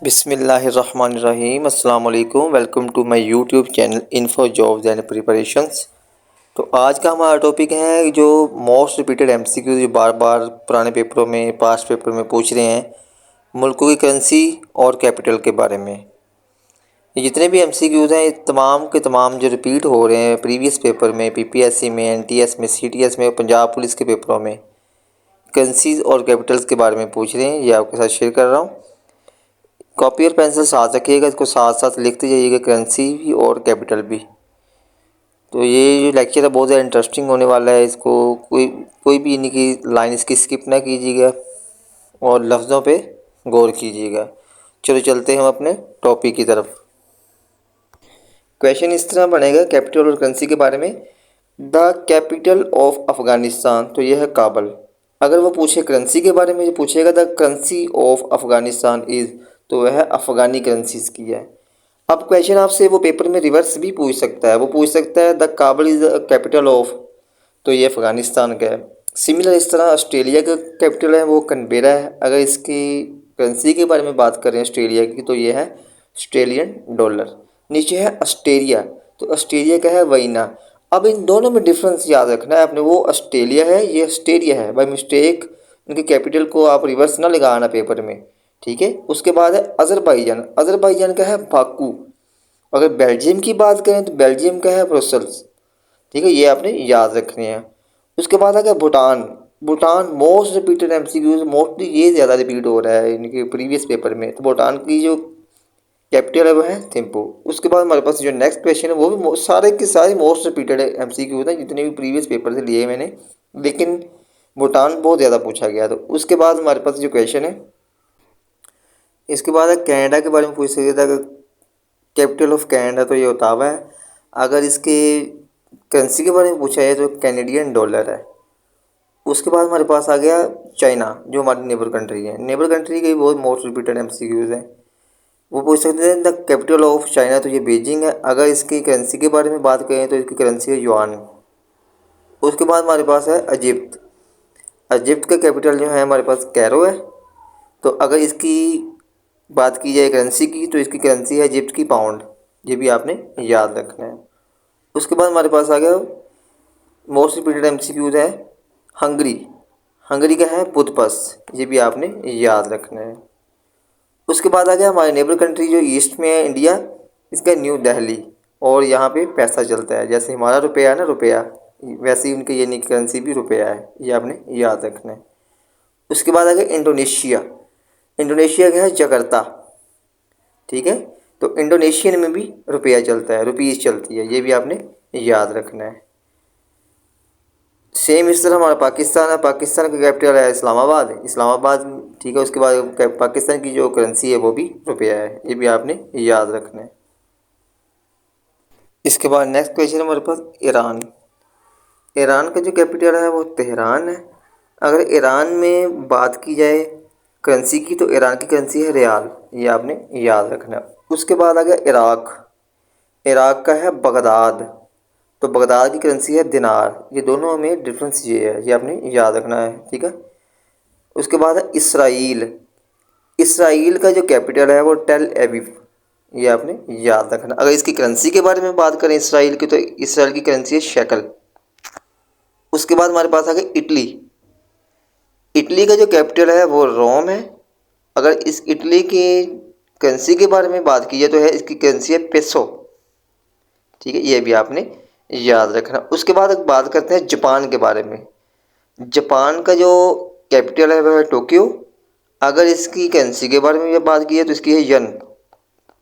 बिस्मिल्लाहिर्रहमानिर्रहीम अस्सलाम वालेकुम। Welcome to my YouTube channel info jobs and preparations. तो आज का हमारा टॉपिक है जो मोस्ट रिपीटेड एमसीक्यू जो बार बार पुराने पेपरों में पास्ट पेपर में पूछ रहे हैं, मुल्कों की करेंसी और कैपिटल के बारे में। ये जितने भी एमसीक्यूज़ हैं, ये तमाम के तमाम जो रिपीट हो रहे हैं प्रीवियस पेपर में, पीपीएससी में, एनटीएस में, सीटीएस में और पंजाब पुलिस के पेपरों में करेंसीज और कैपिटल्स के बारे में पूछ रहे हैं। ये आपके साथ शेयर कर रहा हूँ। कॉपी और पेंसिल साथ रखिएगा, इसको साथ साथ लिखते जाइएगा, करेंसी भी और कैपिटल भी। तो ये जो लेक्चर है बहुत ज़्यादा इंटरेस्टिंग होने वाला है। इसको कोई कोई भी यानी कि लाइन इसकी स्किप ना कीजिएगा और लफ्ज़ों पे गौर कीजिएगा। चलो चलते हैं हम अपने टॉपिक की तरफ। क्वेश्चन इस तरह बनेगा कैपिटल और करेंसी के बारे में। द कैपिटल ऑफ अफ़गानिस्तान, तो यह है काबल। अगर वो पूछे करेंसी के बारे में, जो पूछेगा the currency of Afghanistan is, तो वह अफ़गानी करेंसीज़ की है। अब क्वेश्चन आपसे वो पेपर में रिवर्स भी पूछ सकता है। वो पूछ सकता है द काबल इज़ द कैपिटल ऑफ, तो ये अफ़गानिस्तान का है। सिमिलर इस तरह ऑस्ट्रेलिया का कैपिटल है वो कैनबेरा है। अगर इसकी करेंसी के बारे में बात करें ऑस्ट्रेलिया की, तो ये है ऑस्ट्रेलियन डॉलर। नीचे है ऑस्ट्रेलिया, तो ऑस्ट्रेलिया का है वहीना। अब इन दोनों में डिफरेंस याद रखना है आपने। वो ऑस्ट्रेलिया है, ये ऑस्ट्रेलिया है। बाई मिस्टेक इनके कैपिटल को आप रिवर्स ना लगाना पेपर में, ठीक है। उसके बाद है अज़रबैजान। अज़रबैजान का है बाकू। अगर बेल्जियम की बात करें तो बेल्जियम का है ब्रसल्स, ठीक है। ये आपने याद रखने हैं। उसके बाद आ गया Bhutan. Bhutan most repeated MCQs, mostly ये ज़्यादा रिपीट हो रहा है इनके प्रीवियस पेपर में। तो भूटान की जो कैपिटल है वो है थिम्पू। उसके बाद हमारे पास जो नेक्स्ट क्वेश्चन है वो भी सारे के सारे मोस्ट रिपीटेड एमसीक्यूज हैं जितने भी प्रीवियस पेपर से लिए मैंने, लेकिन भूटान बहुत ज़्यादा पूछा गया। तो उसके बाद हमारे पास जो क्वेश्चन है, इसके बाद है कनाडा के बारे में पूछ सकते थे। कैपिटल ऑफ कनाडा तो ये ओटावा है। अगर इसके करेंसी के बारे में पूछा है तो कैनेडियन डॉलर है। उसके बाद हमारे पास आ गया चाइना, जो हमारी नेबर कंट्री है। नेबर कंट्री के भी बहुत मोस्ट रिपीटेड एमसीक्यूज हैं। वो पूछ सकते हैं द कैपिटल ऑफ चाइना, तो ये बीजिंग है। अगर इसकी करेंसी के बारे में बात करें तो इसकी करेंसी है युआन। उसके बाद हमारे पास है इजिप्ट। इजिप्ट का कैपिटल जो है हमारे पास कैरो है। तो अगर इसकी बात की जाए करेंसी की, तो इसकी करेंसी है इजिप्ट की पाउंड। ये भी आपने याद रखना है। उसके बाद हमारे पास आ गया मोस्ट रिपीटेड एमसीक्यूज है हंगरी। हंगरी का है बुदपस, ये भी आपने याद रखना है। उसके बाद आ गया हमारे नेबर कंट्री जो ईस्ट में है इंडिया, इसका न्यू दिल्ली। और यहाँ पे पैसा चलता है, जैसे हमारा रुपया है ना रुपया, वैसे ही उनकी ये करेंसी भी रुपया है। ये आपने याद रखना है। उसके बाद आ गया इंडोनेशिया। इंडोनेशिया का है जकार्ता, ठीक है। तो इंडोनेशियन में भी रुपया चलता है, रुपीज़ चलती है। ये भी आपने याद रखना है। सेम इस तरह हमारा पाकिस्तान है। पाकिस्तान का कैपिटल है इस्लामाबाद, इस्लामाबाद, ठीक है। उसके बाद पाकिस्तान की जो करेंसी है वो भी रुपया है। ये भी आपने याद रखना है। इसके बाद नेक्स्ट क्वेश्चन हमारे पास ईरान। ईरान का जो कैपिटल है वो तेहरान है। अगर ईरान में बात की जाए करेंसी की, तो ईरान की करेंसी है रियाल। ये आपने याद रखना है। उसके बाद आ गया इराक। इराक का है बगदाद, तो बगदाद की करेंसी है दिनार। ये दोनों में डिफरेंस ये है, ये आपने याद रखना है, ठीक है। उसके बाद है इसराइल। इसराइल का जो कैपिटल है वो टेल एविव। ये आपने याद रखना। अगर इसकी करेंसी के बारे में बात करें इसराइल की, तो इसराइल की करेंसी है शेकल। उसके बाद हमारे पास आ गई इटली। इटली का जो कैपिटल है वो रोम है। अगर इस इटली की करेंसी के बारे में बात की जाए तो है इसकी करेंसी है पेसो, ठीक है। ये भी आपने याद रखना। उसके बाद बात करते हैं जापान के बारे में। जापान का जो कैपिटल है वह है टोक्यो। अगर इसकी करेंसी के बारे में बात की है तो इसकी है यन,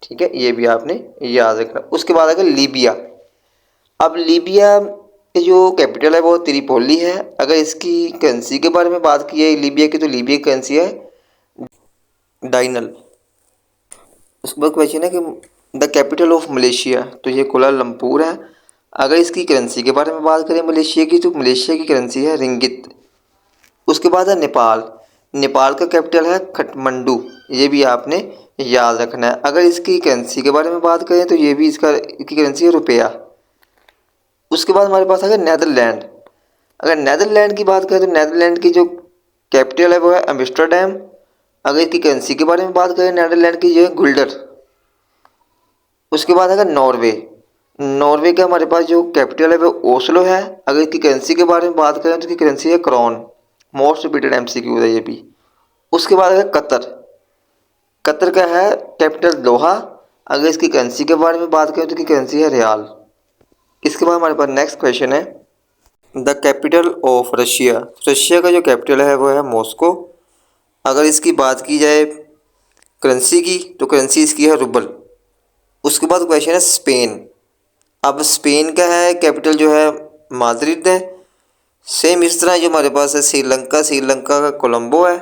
ठीक है। ये भी आपने याद रखना। उसके बाद अगर लीबिया। अब लीबिया के जो कैपिटल है वो त्रिपोली है। अगर इसकी करेंसी के बारे में बात की है लीबिया की, तो लीबिया की करेंसी है डाइनल। उसके बाद क्वेश्चन है कि द कैपिटल ऑफ मलेशिया, तो ये कुलालमपुर है। अगर इसकी करेंसी के बारे में बात करें मलेशिया की, तो मलेशिया की करेंसी है रिंगित। उसके बाद है नेपाल। नेपाल का कैपिटल है खटमंडू। ये भी आपने याद रखना है। अगर इसकी करेंसी के बारे में बात करें तो ये भी इसकी करेंसी है रुपया। उसके बाद हमारे पास आ गया नैदरलैंड। अगर नैदरलैंड की बात करें तो नैदरलैंड की जो कैपिटल है वो है एम्स्टर्डम। अगर इसकी करेंसी के बारे में बात करें नीदरलैंड की जो है गुल्डर। उसके बाद है नॉर्वे। नॉर्वे का हमारे पास जो कैपिटल है वो ओस्लो है। अगर इसकी करेंसी के बारे में बात करें तो इसकी करेंसी है क्रॉन। मोस्ट रिपीटेड एमसीक्यू है ये भी। उसके बाद है कतर। कतर का है कैपिटल दोहा। अगर इसकी करेंसी के बारे में बात करें तो इसकी करेंसी है रियाल। इसके बाद हमारे पास नेक्स्ट क्वेश्चन है the capital of Russia. Russia का जो कैपिटल है वो है मॉस्को। अगर इसकी बात की जाए करेंसी की तो करेंसी इसकी है रूबल। उसके बाद क्वेश्चन है स्पेन। अब स्पेन का है कैपिटल जो है माद्रिद है। सेम इस तरह जो हमारे पास है श्रीलंका। श्रीलंका का कोलंबो है।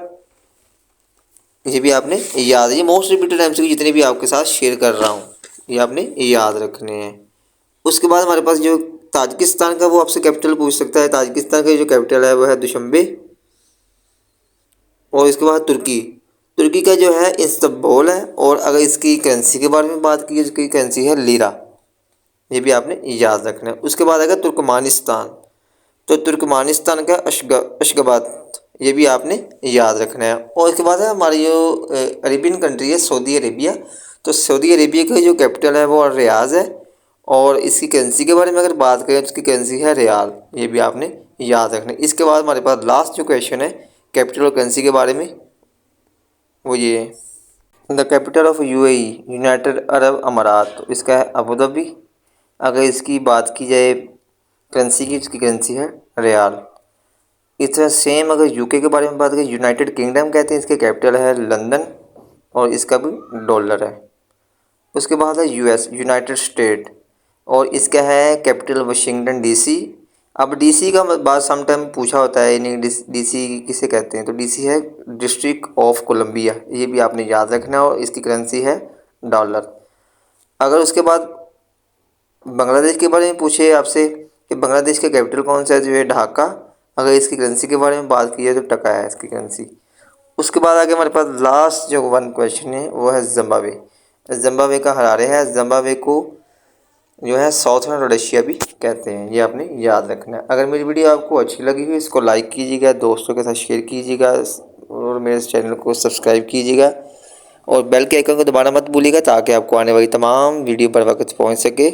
ये भी आपने याद, ये मोस्ट रिपीटेड एमसीक्यू जितने भी आपके साथ शेयर कर रहा हूँ ये आपने याद रखने हैं। उसके बाद हमारे पास जो ताजिकिस्तान का वो आपसे कैपिटल पूछ सकता है। ताजिकिस्तान का जो कैपिटल है वो है दुशंबे। और इसके बाद तुर्की। तुर्की का जो है इस्तांबुल है। और अगर इसकी करेंसी के बारे में बात की जाए इसकी करेंसी है लीरा। ये भी आपने याद रखना है। उसके बाद आएगा तुर्कमानिस्तान। तो तुर्कमानिस्तान का अशगाबाद। ये भी आपने याद रखना है। और इसके बाद है हमारी जो अरेबियन कंट्री है सऊदी अरेबिया। तो सऊदी अरेबिया का जो कैपिटल है वो रियाज है। और इसकी करेंसी के बारे में अगर बात करें तो इसकी करेंसी है रियाल। ये भी आपने याद रखना है। इसके बाद हमारे पास लास्ट जो क्वेश्चन है कैपिटल और करेंसी के बारे में वो ये है the capital of UAE United Arab अमारात। तो इसका है अबू धाबी। अगर इसकी बात की जाए करेंसी की, इसकी करेंसी है रियाल। इस तरह सेम अगर यूके के बारे में बात करें यूनाइटेड किंगडम कहते हैं, इसके कैपिटल है लंदन और इसका भी डॉलर है। उसके बाद है यूएस यूनाइटेड स्टेट और इसका है कैपिटल वाशिंगटन डीसी। अब डीसी का बात समटाइम पूछा होता है यानी डीसी किसे कहते हैं, तो डीसी है डिस्ट्रिक्ट ऑफ कोलंबिया। ये भी आपने याद रखना है और इसकी करेंसी है डॉलर। अगर उसके बाद बांग्लादेश के बारे में पूछे आपसे कि बांग्लादेश का कैपिटल कौन सा है, जो है ढाका। अगर इसकी करेंसी के बारे में बात की जाए तो टका है इसकी करेंसी। उसके बाद आगे हमारे पास लास्ट जो वन क्वेश्चन है वो है जिम्बाब्वे। जिम्बाब्वे का हरारे है। जिम्बाब्वे को जो है साउथर्न रोडेशिया भी कहते हैं। ये आपने याद रखना है। अगर मेरी वीडियो आपको अच्छी लगी हो इसको लाइक कीजिएगा, दोस्तों के साथ शेयर कीजिएगा और मेरे इस चैनल को सब्सक्राइब कीजिएगा और बेल के आइकन को दबाना मत भूलिएगा ताकि आपको आने वाली तमाम वीडियो पर वक्त पहुँच सके।